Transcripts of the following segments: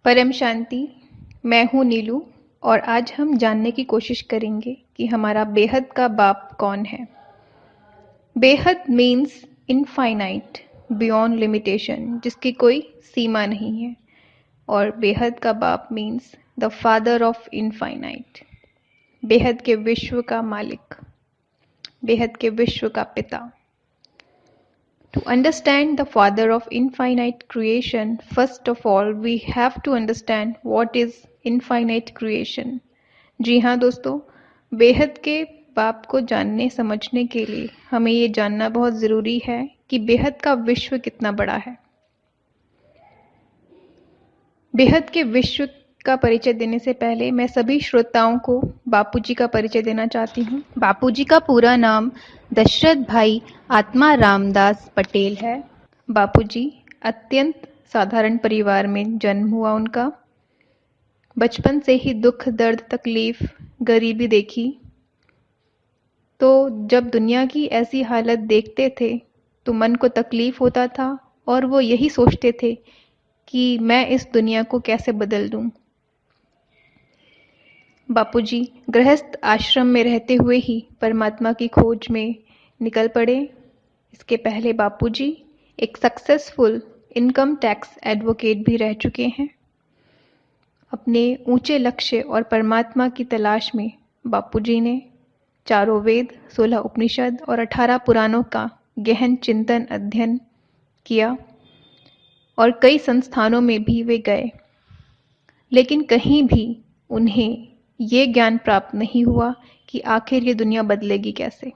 परम शांति। मैं हूँ नीलू और आज हम जानने की कोशिश करेंगे कि हमारा बेहद का बाप कौन है। बेहद मीन्स इनफाइनाइट, बियॉन्ड लिमिटेशन, जिसकी कोई सीमा नहीं है। और बेहद का बाप means the father of infinite, बेहद के विश्व का मालिक, बेहद के विश्व का पिता। To understand the father of infinite creation, first of all, we have to understand what is infinite creation. जी हाँ दोस्तों, बेहद के बाप को जानने समझने के लिए हमें ये जानना बहुत ज़रूरी है कि बेहद का विश्व कितना बड़ा है। बेहद के विश्व का परिचय देने से पहले मैं सभी श्रोताओं को बापूजी का परिचय देना चाहती हूँ। बापूजी का पूरा नाम दशरथ भाई आत्मा रामदास पटेल है। बापूजी अत्यंत साधारण परिवार में जन्म हुआ उनका। बचपन से ही दुख, दर्द, तकलीफ, गरीबी देखी। तो जब दुनिया की ऐसी हालत देखते थे तो मन को तकलीफ होता था और वो यही सोचते थे कि मैं इस दुनिया को कैसे बदल दूं। बापूजी गृहस्थ आश्रम में रहते हुए ही परमात्मा की खोज में निकल पड़े। इसके पहले बापूजी एक सक्सेसफुल इनकम टैक्स एडवोकेट भी रह चुके हैं। अपने ऊंचे लक्ष्य और परमात्मा की तलाश में बापूजी ने 4 वेद, 16 उपनिषद और 18 पुराणों का गहन चिंतन अध्ययन किया और कई संस्थानों में भी वे गए, लेकिन कहीं भी उन्हें ये ज्ञान प्राप्त नहीं हुआ कि आखिर ये दुनिया बदलेगी कैसे।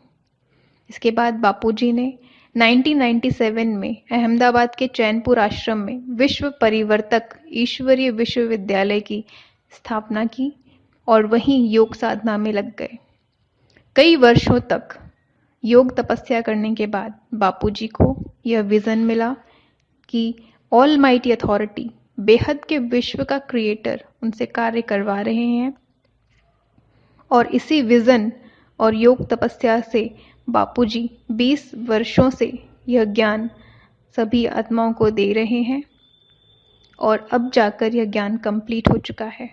इसके बाद बापूजी ने 1997 में अहमदाबाद के चैनपुर आश्रम में विश्व परिवर्तक ईश्वरीय विश्वविद्यालय की स्थापना की और वहीं योग साधना में लग गए। कई वर्षों तक योग तपस्या करने के बाद बापूजी को यह विजन मिला कि ऑलमाइटी अथॉरिटी, बेहद के विश्व का क्रिएटर, उनसे कार्य करवा रहे हैं और इसी विजन और योग तपस्या से बापूजी 20 वर्षों से यह ज्ञान सभी आत्माओं को दे रहे हैं और अब जाकर यह ज्ञान कंप्लीट हो चुका है।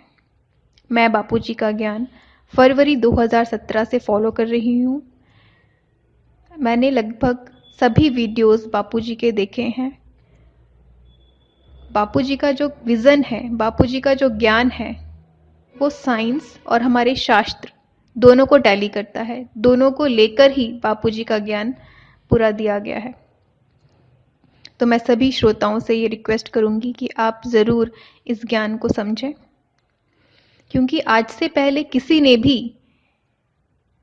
मैं बापूजी का ज्ञान फरवरी 2017 से फॉलो कर रही हूँ। मैंने लगभग सभी वीडियोस बापूजी के देखे हैं। बापूजी का जो विज़न है, बापूजी का जो ज्ञान है, वो साइंस और हमारे शास्त्र दोनों को टैली करता है। दोनों को लेकर ही बापूजी का ज्ञान पूरा दिया गया है। तो मैं सभी श्रोताओं से ये रिक्वेस्ट करूंगी कि आप ज़रूर इस ज्ञान को समझें, क्योंकि आज से पहले किसी ने भी,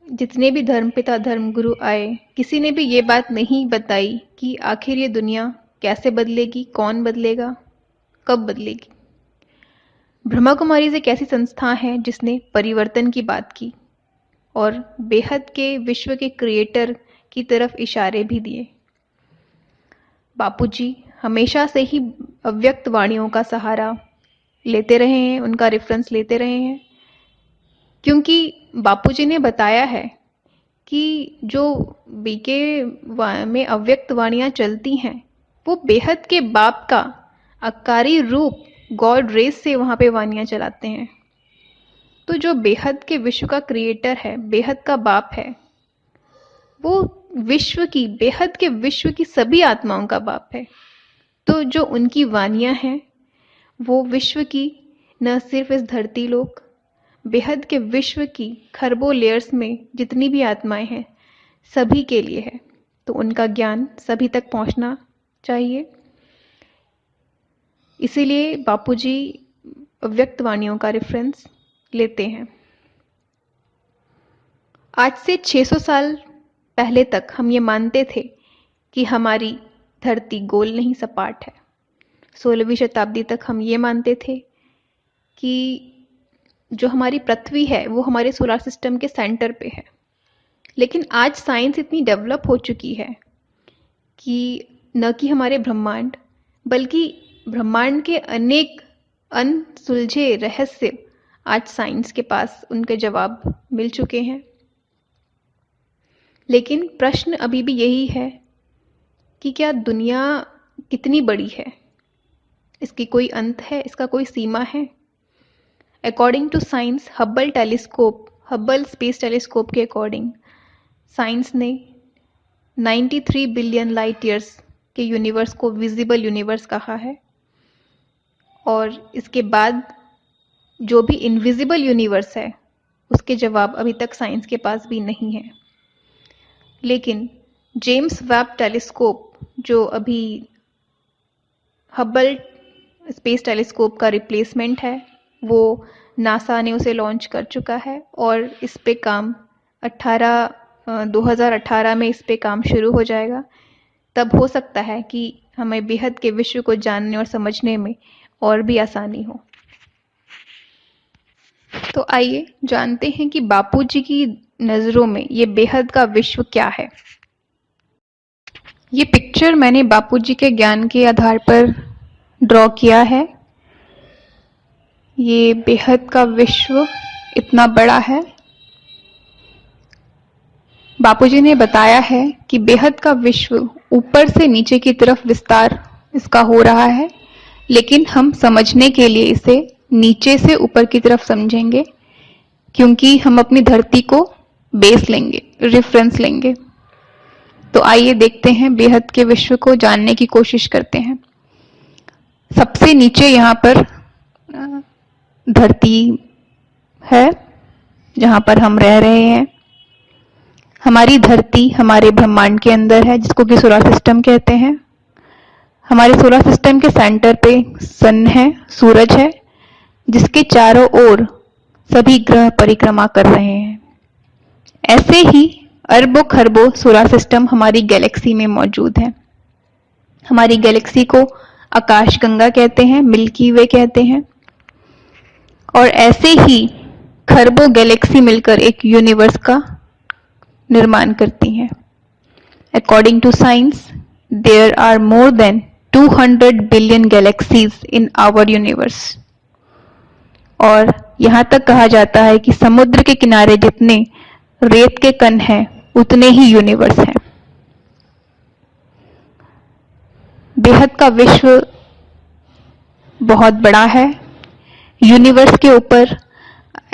जितने भी धर्मपिता धर्मगुरु आए, किसी ने भी ये बात नहीं बताई कि आखिर ये दुनिया कैसे बदलेगी, कौन बदलेगा, कब बदलेगी। ब्रह्मा कुमारीज एक ऐसी संस्था है जिसने परिवर्तन की बात की और बेहद के विश्व के क्रिएटर की तरफ इशारे भी दिए। बापूजी हमेशा से ही अव्यक्त वाणियों का सहारा लेते रहे हैं, उनका रेफरेंस लेते रहे हैं, क्योंकि बापूजी ने बताया है कि जो बीके में अव्यक्त वाणियाँ चलती हैं वो बेहद के बाप का आकारी रूप गॉड रेस से वहाँ पे वाणियाँ चलाते हैं। तो जो बेहद के विश्व का क्रिएटर है, बेहद का बाप है, वो विश्व की, बेहद के विश्व की सभी आत्माओं का बाप है। तो जो उनकी वाणियाँ हैं वो विश्व की, न सिर्फ इस धरती लोक, बेहद के विश्व की खरबों लेयर्स में जितनी भी आत्माएं हैं सभी के लिए है। तो उनका ज्ञान सभी तक पहुंचना चाहिए। इसीलिए बापूजी अव्यक्त वाणियों का रेफरेंस लेते हैं। आज से 600 साल पहले तक हम ये मानते थे कि हमारी धरती गोल नहीं, सपाट है। 16वीं शताब्दी तक हम ये मानते थे कि जो हमारी पृथ्वी है वो हमारे सोलर सिस्टम के सेंटर पे है। लेकिन आज साइंस इतनी डेवलप हो चुकी है कि न कि हमारे ब्रह्मांड, बल्कि ब्रह्मांड के अनेक अनसुलझे रहस्य आज साइंस के पास उनके जवाब मिल चुके हैं। लेकिन प्रश्न अभी भी यही है कि क्या दुनिया कितनी बड़ी है। इसकी कोई अंत है? इसका कोई सीमा है? According to science, Hubble space telescope के अकॉर्डिंग साइंस ने 93 बिलियन लाइट ईयर्स के यूनिवर्स को विजिबल यूनिवर्स कहा है, और इसके बाद जो भी इनविजिबल यूनिवर्स है उसके जवाब अभी तक साइंस के पास भी नहीं है। लेकिन जेम्स वेब टेलीस्कोप, जो अभी हब्बल स्पेस टेलीस्कोप का रिप्लेसमेंट है, वो नासा ने उसे लॉन्च कर चुका है और इस पे काम 2018 में इस पे काम शुरू हो जाएगा। तब हो सकता है कि हमें बेहद के विश्व को जानने और समझने में और भी आसानी हो। तो आइए जानते हैं कि बापूजी की नज़रों में ये बेहद का विश्व क्या है। ये पिक्चर मैंने बापूजी के ज्ञान के आधार पर ड्रॉ किया है। ये बेहद का विश्व इतना बड़ा है। बापूजी ने बताया है कि बेहद का विश्व ऊपर से नीचे की तरफ विस्तार इसका हो रहा है, लेकिन हम समझने के लिए इसे नीचे से ऊपर की तरफ समझेंगे, क्योंकि हम अपनी धरती को बेस लेंगे, रेफरेंस लेंगे। तो आइए देखते हैं, बेहद के विश्व को जानने की कोशिश करते हैं। सबसे नीचे यहाँ पर धरती है जहाँ पर हम रह रहे हैं। हमारी धरती हमारे ब्रह्मांड के अंदर है, जिसको कि सोलर सिस्टम कहते हैं। हमारे सोलर सिस्टम के सेंटर पे सन है, सूरज है, जिसके चारों ओर सभी ग्रह परिक्रमा कर रहे हैं। ऐसे ही अरबों खरबों सोलर सिस्टम हमारी गैलेक्सी में मौजूद है। हमारी गैलेक्सी को आकाशगंगा कहते हैं, मिल्की वे कहते हैं। और ऐसे ही खरबों गैलेक्सी मिलकर एक यूनिवर्स का निर्माण करती हैं। According to science, there are more than 200 billion galaxies in our universe. और यहाँ तक कहा जाता है कि समुद्र के किनारे जितने रेत के कण हैं, उतने ही यूनिवर्स हैं। बेहद का विश्व बहुत बड़ा है। यूनिवर्स के ऊपर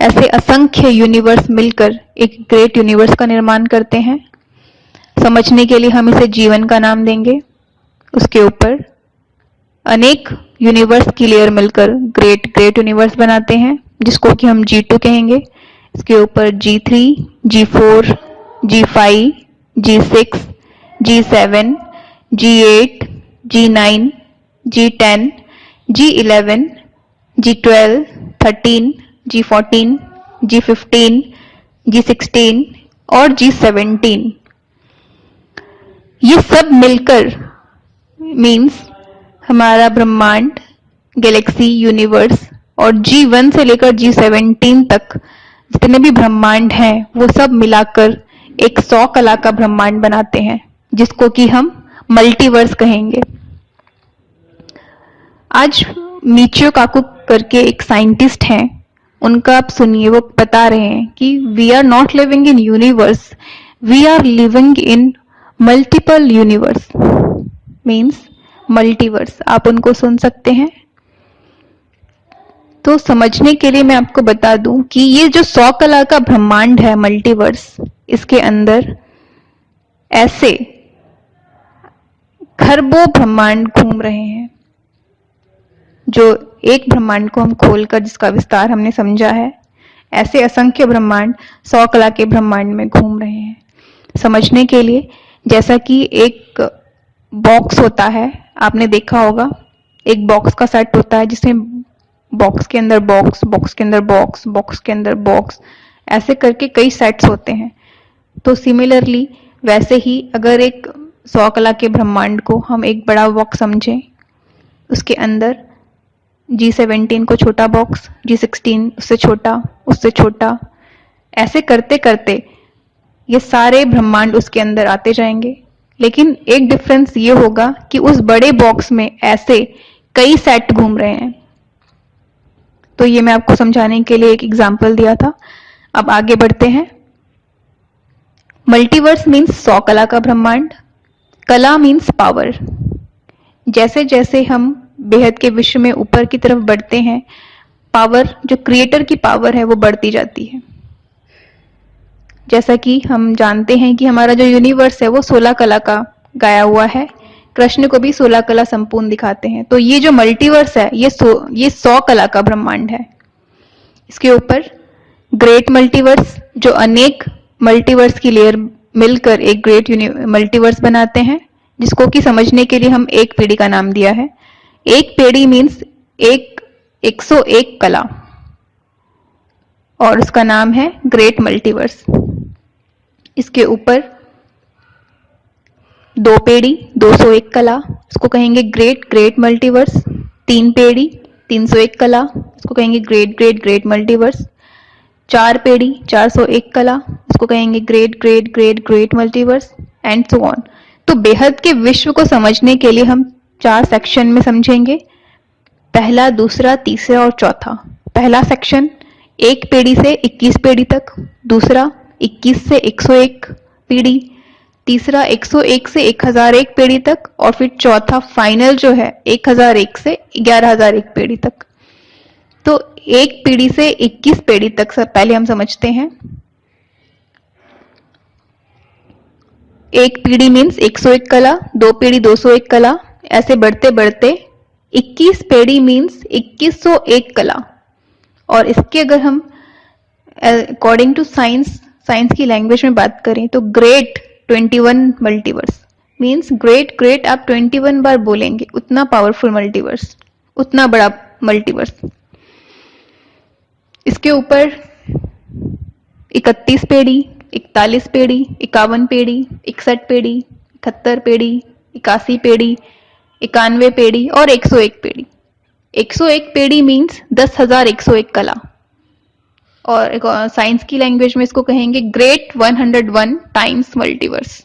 ऐसे असंख्य यूनिवर्स मिलकर एक ग्रेट यूनिवर्स का निर्माण करते हैं। समझने के लिए हम इसे जीवन का नाम देंगे। उसके ऊपर अनेक यूनिवर्स की लेयर मिलकर ग्रेट यूनिवर्स बनाते हैं, जिसको कि हम G2 कहेंगे। इसके ऊपर G3, G4, G5, G6, G7, G8, G9, G10, G11, G12, 13, G14, G15, G16 और G17। ये सब मिलकर मीन्स हमारा ब्रह्मांड, गैलेक्सी, यूनिवर्स और G1 से लेकर G17 तक जितने भी ब्रह्मांड हैं, वो सब मिलाकर एक 100 कला का ब्रह्मांड बनाते हैं, जिसको कि हम मल्टीवर्स कहेंगे। आज मिचियो काकू करके एक साइंटिस्ट हैं, उनका आप सुनिए, वो बता रहे हैं कि we are not living in universe, we are living in multiple universe, means multiverse. आप उनको सुन सकते हैं। तो समझने के लिए मैं आपको बता दूं कि ये जो 100 कला का ब्रह्मांड है, मल्टीवर्स, इसके अंदर ऐसे खरबों ब्रह्मांड घूम रहे हैं। जो एक ब्रह्मांड को हम खोलकर जिसका विस्तार हमने समझा है, ऐसे असंख्य ब्रह्मांड 100 कला के ब्रह्मांड में घूम रहे हैं। समझने के लिए, जैसा कि एक बॉक्स होता है, आपने देखा होगा, एक बॉक्स का सेट होता है जिसमें बॉक्स के अंदर बॉक्स, बॉक्स के अंदर बॉक्स, बॉक्स के अंदर बॉक्स, ऐसे करके कई सेट्स होते हैं। तो सिमिलरली वैसे ही अगर एक 100 कला के ब्रह्मांड को हम एक बड़ा बॉक्स समझें, उसके अंदर G17 को छोटा बॉक्स, G16 उससे छोटा, ऐसे करते करते ये सारे ब्रह्मांड उसके अंदर आते जाएंगे। लेकिन एक डिफरेंस ये होगा कि उस बड़े बॉक्स में ऐसे कई सेट घूम रहे हैं। तो ये मैं आपको समझाने के लिए एक एग्जाम्पल दिया था। अब आगे बढ़ते हैं। मल्टीवर्स मीन्स 100 कला का ब्रह्मांड। कला मीन्स पावर। जैसे जैसे हम बेहद के विश्व में ऊपर की तरफ बढ़ते हैं, पावर, जो क्रिएटर की पावर है वो बढ़ती जाती है। जैसा कि हम जानते हैं कि हमारा जो यूनिवर्स है वो 16 कला का गाया हुआ है। कृष्ण को भी 16 कला संपूर्ण दिखाते हैं। तो ये जो मल्टीवर्स है ये 100 कला का ब्रह्मांड है। इसके ऊपर ग्रेट मल्टीवर्स, जो अनेक मल्टीवर्स की लेयर मिलकर एक ग्रेट मल्टीवर्स बनाते हैं, जिसको कि समझने के लिए हम एक पीढ़ी का नाम दिया है। एक पीढ़ी मीन्स 101 कला, और उसका नाम है ग्रेट मल्टीवर्स। इसके ऊपर 2 पेड़ी 201 कला, उसको कहेंगे ग्रेट ग्रेट मल्टीवर्स। 3 पेड़ी 301 कला, उसको कहेंगे ग्रेट ग्रेट ग्रेट मल्टीवर्स। 4 पेड़ी 401 कला, उसको कहेंगे great great great great multiverse, and so on. तो बेहद के विश्व को समझने के लिए हम 4 सेक्शन में समझेंगे, पहला, दूसरा, तीसरा और चौथा। पहला सेक्शन 1 पेड़ी से 21 पेड़ी तक, दूसरा 21 से 101 पीढ़ी, तीसरा 101 से 1001 पेड़ी तक, और फिर चौथा फाइनल जो है 1001 से 11001 पेड़ी तक। तो 1 पीढ़ी से 21 पेढ़ी तक सब पहले हम समझते हैं। 1 पीढ़ी मीन्स 101 कला, 2 पीढ़ी 201 कला, ऐसे बढ़ते बढ़ते 21 पेढ़ी मीन्स 2101 कला। और इसके अगर हम अकॉर्डिंग टू साइंस की लैंग्वेज में बात करें तो great 21 multiverse means great great आप 21 बार बोलेंगे, उतना पावरफुल मल्टीवर्स, उतना बड़ा मल्टीवर्स। इसके ऊपर 31 पेढ़ी, 41 पेढ़ी, 51 पेढ़ी, 61 पेढ़ी, 71 पेढ़ी, 81 पेढ़ी, 91 पेढ़ी और 101 पेढ़ी। 101 पेढ़ी मीन्स 10,101 कला, और साइंस की लैंग्वेज में इसको कहेंगे ग्रेट 101 टाइम्स मल्टीवर्स।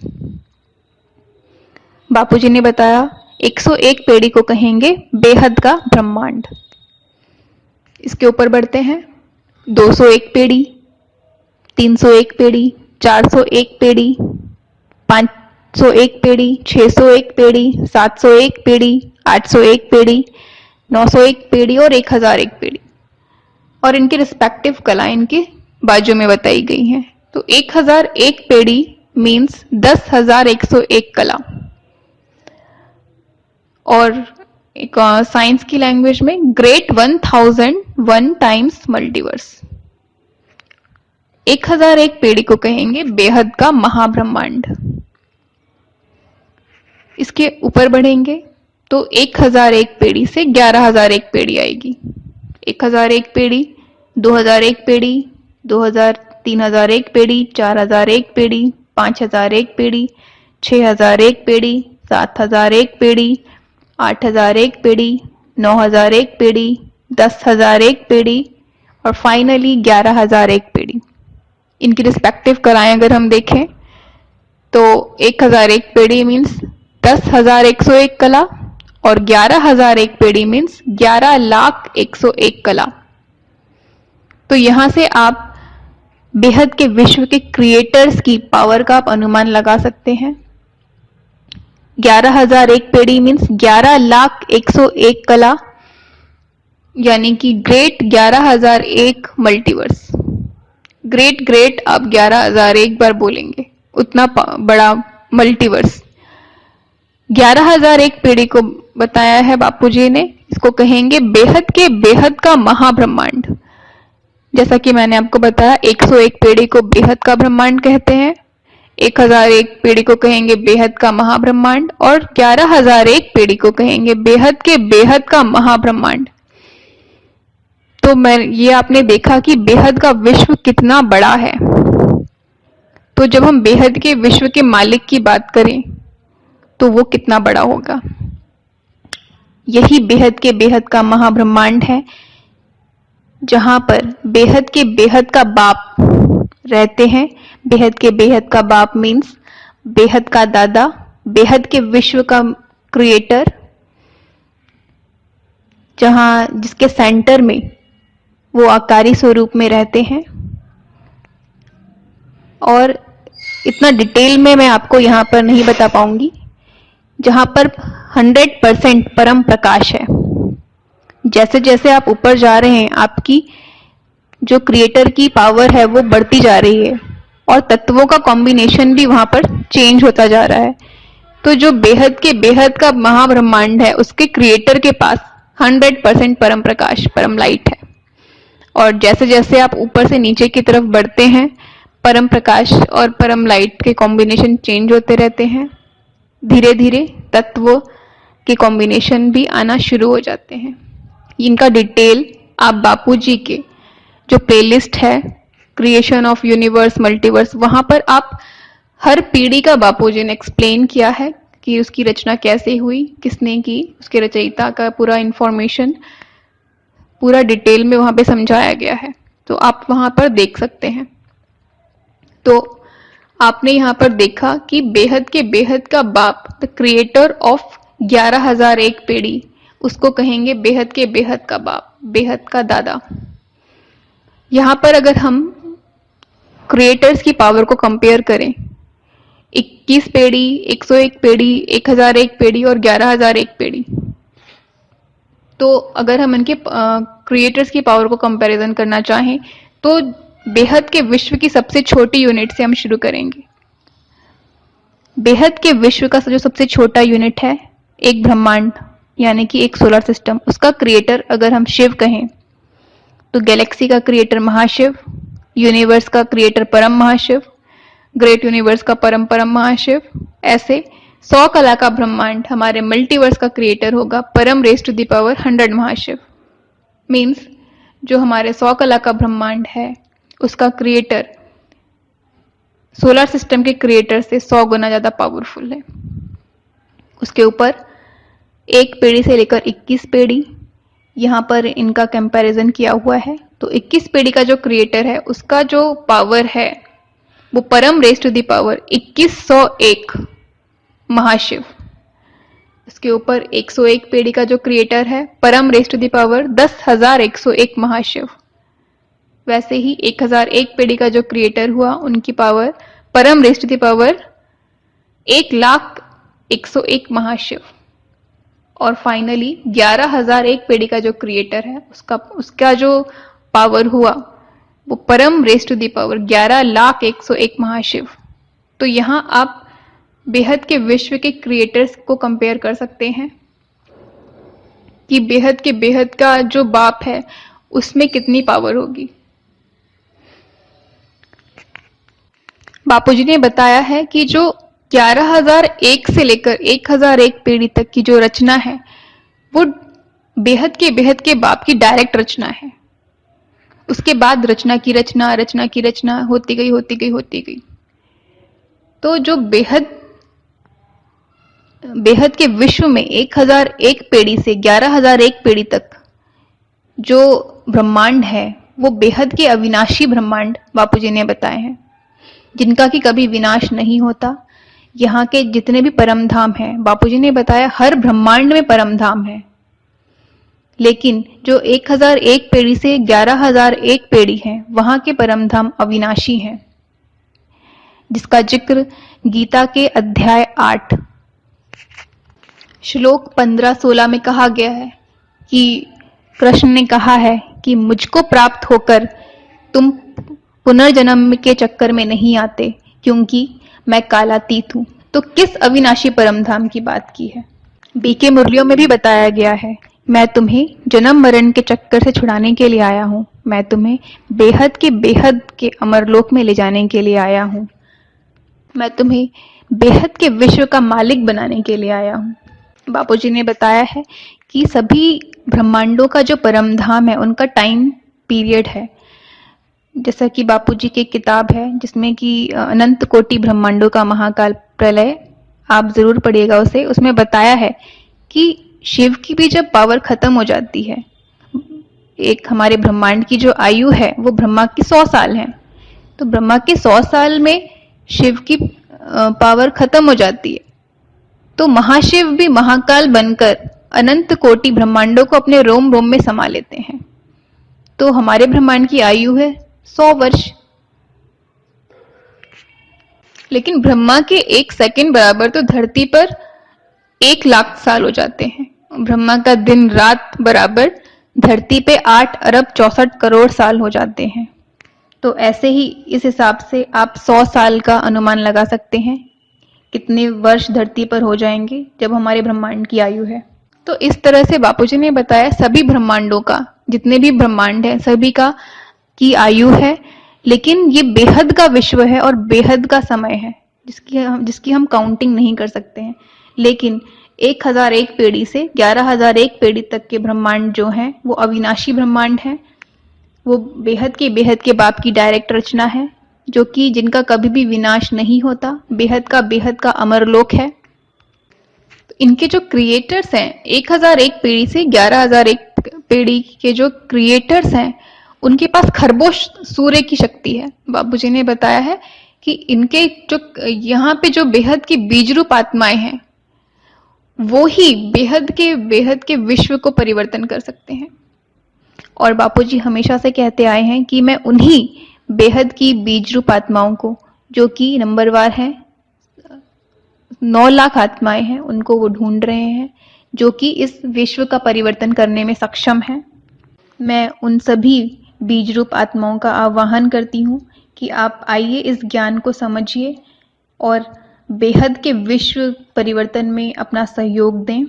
बापूजी ने बताया 101 पेढ़ी को कहेंगे बेहद का ब्रह्मांड। इसके ऊपर बढ़ते हैं 201 पेढ़ी, 301 पेढ़ी, 401 पेढ़ी, 501 पेढ़ी, 601 पेढ़ी, 701 पेढ़ी, 801 पेढ़ी, 901 पेढ़ी और 1001 पेढ़ी, और इनकी रिस्पेक्टिव कलाएं इनके बाजू में बताई गई हैं। तो 1001 पेढ़ी मीन्स 10,101 कला, और एक साइंस की लैंग्वेज में ग्रेट 1001 टाइम्स मल्टीवर्स। 1001 पेढ़ी को कहेंगे बेहद का महाब्रह्मांड। इसके ऊपर बढ़ेंगे तो 1001 पेढ़ी से 11001 पेढ़ी आएगी। 1001 पेढ़ी, 2001 पेढ़ी, 3001 पेढ़ी, 4001 पेढ़ी, 5001 पेढ़ी, 6001 पेढ़ी, 7001 पेढ़ी, 8001 पेढ़ी, 9001 पेढ़ी, 10,001 पेढ़ी और फाइनली 11,001 पेढ़ी। इनकी रिस्पेक्टिव कलाएं अगर हम देखें तो 1001 पेढ़ी मीन्स 10,101 कला, और 11,001 पेढ़ी मीन्स 11,01,001 कला। तो यहां से आप बेहद के विश्व के क्रिएटर्स की पावर का आप अनुमान लगा सकते हैं। 11,001 पेढ़ी मीन्स 11,01,001 कला, यानी कि ग्रेट 11,001 मल्टीवर्स। ग्रेट ग्रेट आप 11,001 बार बोलेंगे, उतना बड़ा मल्टीवर्स। 11,001 पेढ़ी को बताया है बापूजी ने, इसको कहेंगे बेहद का महाब्रह्मांड। जैसा कि मैंने आपको बताया 101 पेढ़ी को बेहद का ब्रह्मांड कहते हैं, 1001 पेढ़ी को कहेंगे बेहद का महाब्रह्मांड, और 11,001 पेढ़ी को कहेंगे बेहद का महाब्रह्मांड। तो ये आपने देखा कि बेहद का विश्व कितना बड़ा है। तो जब हम बेहद के विश्व के मालिक की बात करें तो वो कितना बड़ा होगा। यही बेहद का महाब्रह्मांड है, जहां पर बेहद का बाप रहते हैं। बेहद का बाप मीन्स बेहद का दादा, बेहद के विश्व का क्रिएटर, जिसके सेंटर में वो आकारी स्वरूप में रहते हैं। और इतना डिटेल में मैं आपको यहाँ पर नहीं बता पाऊंगी, जहां पर 100% परम प्रकाश है। जैसे जैसे आप ऊपर जा रहे हैं, आपकी जो क्रिएटर की पावर है वो बढ़ती जा रही है और तत्वों का कॉम्बिनेशन भी वहां पर चेंज होता जा रहा है। तो जो बेहद के बेहद का महाब्रह्मांड है, उसके क्रिएटर के पास 100% परम प्रकाश, परम लाइट है। और जैसे जैसे आप ऊपर से नीचे की तरफ बढ़ते हैं, परम प्रकाश और परम लाइट के कॉम्बिनेशन चेंज होते रहते हैं। धीरे धीरे तत्व के कॉम्बिनेशन भी आना शुरू हो जाते हैं। इनका डिटेल आप बापूजी के जो प्लेलिस्ट है, क्रिएशन ऑफ यूनिवर्स मल्टीवर्स, वहां पर आप हर पीढ़ी का बापूजी ने एक्सप्लेन किया है कि उसकी रचना कैसे हुई, किसने की, उसके रचयिता का पूरा इंफॉर्मेशन पूरा डिटेल में वहां पे समझाया गया है। तो आप वहां पर देख सकते हैं। तो आपने यहाँ पर देखा कि बेहद के बेहद का बाप, द क्रिएटर ऑफ 11,001 पीढ़ी, उसको कहेंगे बेहद के बेहद का बाप, बेहद का दादा। यहाँ पर अगर हम क्रिएटर्स की पावर को कंपेयर करें, 21 पीढ़ी, 101 पीढ़ी, 1001 पीढ़ी और 11,001 पीढ़ी, तो अगर हम इनके क्रिएटर्स की पावर को कंपैरिजन करना चाहें तो बेहद के विश्व की सबसे छोटी यूनिट से हम शुरू करेंगे। बेहद के विश्व का जो सबसे छोटा यूनिट है, एक ब्रह्मांड यानी कि एक सोलर सिस्टम, उसका क्रिएटर अगर हम शिव कहें तो गैलेक्सी का क्रिएटर महाशिव, यूनिवर्स का क्रिएटर परम महाशिव, ग्रेट यूनिवर्स का परम परम महाशिव। ऐसे 100 कला का ब्रह्मांड हमारे मल्टीवर्स का क्रिएटर होगा परम रेज टू द पावर 100 महाशिव। मीन्स जो हमारे 100 कला का ब्रह्मांड है उसका क्रिएटर सोलर सिस्टम के क्रिएटर से 100 गुना ज्यादा पावरफुल है। उसके ऊपर एक पीढ़ी से लेकर 21 पीढ़ी, यहाँ पर इनका कंपैरिजन किया हुआ है। तो 21 पीढ़ी का जो क्रिएटर है उसका जो पावर है वो परम रेज टू द पावर 2101 महाशिव। उसके ऊपर 101 पीढ़ी का जो क्रिएटर है परम रेज टू द पावर 10,101 महाशिव। वैसे ही 1001 पीढ़ी का जो क्रिएटर हुआ, उनकी पावर परम रेज टू द पावर 1,01,101 महाशिव। और फाइनली 11,001 पीढ़ी का जो क्रिएटर है उसका जो पावर हुआ वो परम रेज टू द पावर 11,01,101 महाशिव। तो यहाँ आप बेहद के विश्व के क्रिएटर्स को कंपेयर कर सकते हैं कि बेहद के बेहद का जो बाप है उसमें कितनी पावर होगी। बापूजी ने बताया है कि जो 11,001 से लेकर 1,001 पीढ़ी तक की जो रचना है वो बेहद के बाप की डायरेक्ट रचना है। उसके बाद रचना की रचना होती गई। तो जो बेहद के विश्व में 1,001 पीढ़ी से 11,001 पीढ़ी तक जो ब्रह्मांड है वो बेहद के अविनाशी ब्रह्मांड बापूजी ने बताए हैं, जिनका कि कभी विनाश नहीं होता। यहाँ के जितने भी परम धाम हैं, बापूजी ने बताया हर ब्रह्मांड में परम धाम है, लेकिन जो 1,001 पीढ़ी से 11,001 पीढ़ी है वहां के परम धाम अविनाशी हैं, जिसका जिक्र गीता के अध्याय 8 श्लोक 15-16 में कहा गया है कि कृष्ण ने कहा है कि मुझको प्राप्त होकर तुम पुनर्जन्म के चक्कर में नहीं आते, क्योंकि मैं कालातीत हूं। तो किस अविनाशी परम धाम की बात की है? बीके मुरलियों में भी बताया गया है, मैं तुम्हें जन्म मरण के चक्कर से छुड़ाने के लिए आया हूं, मैं तुम्हें बेहद के अमरलोक में ले जाने के लिए आया हूं, मैं तुम्हें बेहद के विश्व का मालिक बनाने के लिए आया हूं। बापूजी ने बताया है कि सभी ब्रह्मांडों का जो परम धाम है उनका टाइम पीरियड है। जैसा कि बापूजी की किताब है जिसमें कि अनंत कोटि ब्रह्मांडों का महाकाल प्रलय, आप जरूर पढ़िएगा उसे। उसमें बताया है कि शिव की भी जब पावर खत्म हो जाती है, एक हमारे ब्रह्मांड की जो आयु है वो ब्रह्मा की 100 साल है, तो ब्रह्मा के 100 साल में शिव की पावर खत्म हो जाती है, तो महाशिव भी महाकाल बनकर अनंत कोटि ब्रह्मांडों को अपने रोम रोम में समा लेते हैं। तो हमारे ब्रह्मांड की आयु है 100 वर्ष, लेकिन ब्रह्मा के 1 सेकंड बराबर तो धरती पर 1 लाख साल हो जाते हैं। ब्रह्मा का दिन रात बराबर धरती पे 8 अरब 64 करोड़ साल हो जाते हैं। तो ऐसे ही इस हिसाब से आप 100 साल का अनुमान लगा सकते हैं कितने वर्ष धरती पर हो जाएंगे जब हमारे ब्रह्मांड की आयु है। तो इस तरह से बापूजी ने बताया सभी ब्रह्मांडों का, जितने भी ब्रह्मांड हैं सभी का की आयु है, लेकिन ये बेहद का विश्व है और बेहद का समय है जिसकी हम काउंटिंग नहीं कर सकते हैं। लेकिन 1001 पेड़ी से 11001 पेड़ी तक के ब्रह्मांड जो हैं वो अविनाशी ब्रह्मांड हैं। वो बेहद के बाप की डायरेक्ट रचना है, जो कि जिनका कभी भी विनाश नहीं होता, बेहद का अमरलोक है। तो इनके जो क्रिएटर्स हैं, 1001 पीढ़ी से 11001 पीढ़ी के जो क्रिएटर्स हैं, उनके पास खरबों सूर्य की शक्ति है। बाबूजी ने बताया है कि इनके जो यहाँ पे जो बेहद की बीज रूप आत्माएं हैं, वो ही बेहद के विश्व को परिवर्तन कर सकते हैं। और बापूजी हमेशा से कहते आए हैं कि मैं उन्हीं बेहद की बीज रूप आत्माओं को, जो कि नंबरवार हैं, 9 लाख आत्माएं हैं, उनको वो ढूंढ रहे हैं, जो कि इस विश्व का परिवर्तन करने में सक्षम हैं। मैं उन सभी बीज रूप आत्माओं का आह्वान करती हूँ कि आप आइए, इस ज्ञान को समझिए और बेहद के विश्व परिवर्तन में अपना सहयोग दें।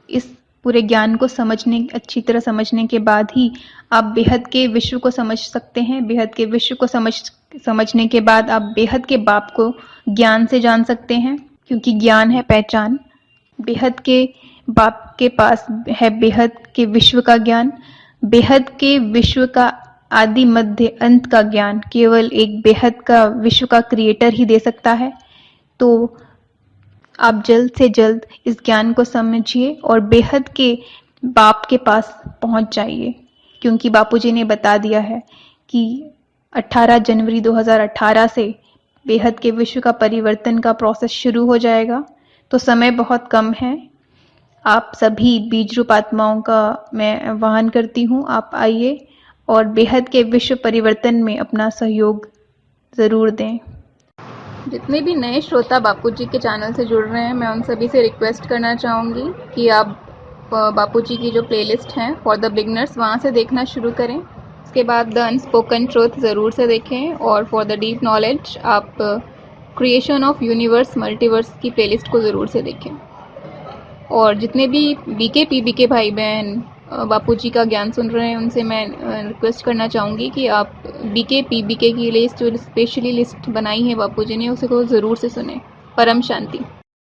इस पूरे ज्ञान को अच्छी तरह समझने के बाद ही आप बेहद के विश्व को समझ सकते हैं। बेहद के विश्व को समझने के बाद आप बेहद के बाप को ज्ञान से जान सकते हैं, क्योंकि ज्ञान है पहचान। बेहद के बाप के पास है बेहद के विश्व का ज्ञान। बेहद के विश्व का आदि मध्य अंत का ज्ञान केवल एक बेहद का विश्व का क्रिएटर ही दे सकता है। तो आप जल्द से जल्द इस ज्ञान को समझिए और बेहद के बाप के पास पहुंच जाइए, क्योंकि बापूजी ने बता दिया है कि 18 जनवरी 2018 से बेहद के विश्व का परिवर्तन का प्रोसेस शुरू हो जाएगा। तो समय बहुत कम है। आप सभी बीज रूप आत्माओं का मैं आह्वान करती हूँ, आप आइए और बेहद के विश्व परिवर्तन में अपना सहयोग ज़रूर दें। जितने भी नए श्रोता बापूजी के चैनल से जुड़ रहे हैं, मैं उन सभी से रिक्वेस्ट करना चाहूँगी कि आप बापूजी की जो प्लेलिस्ट हैं फॉर द बिगनर्स, वहाँ से देखना शुरू करें। उसके बाद द अनस्पोकन ट्रूथ ज़रूर से देखें, और फॉर द डीप नॉलेज आप क्रिएशन ऑफ यूनिवर्स मल्टीवर्स की प्लेलिस्ट को ज़रूर से देखें। और जितने भी बीके भाई बहन बापूजी का ज्ञान सुन रहे हैं, उनसे मैं रिक्वेस्ट करना चाहूँगी कि आप बीके की लिस्ट, जो स्पेशली लिस्ट बनाई है बापूजी ने, उसे को ज़रूर से सुने। परम शांति।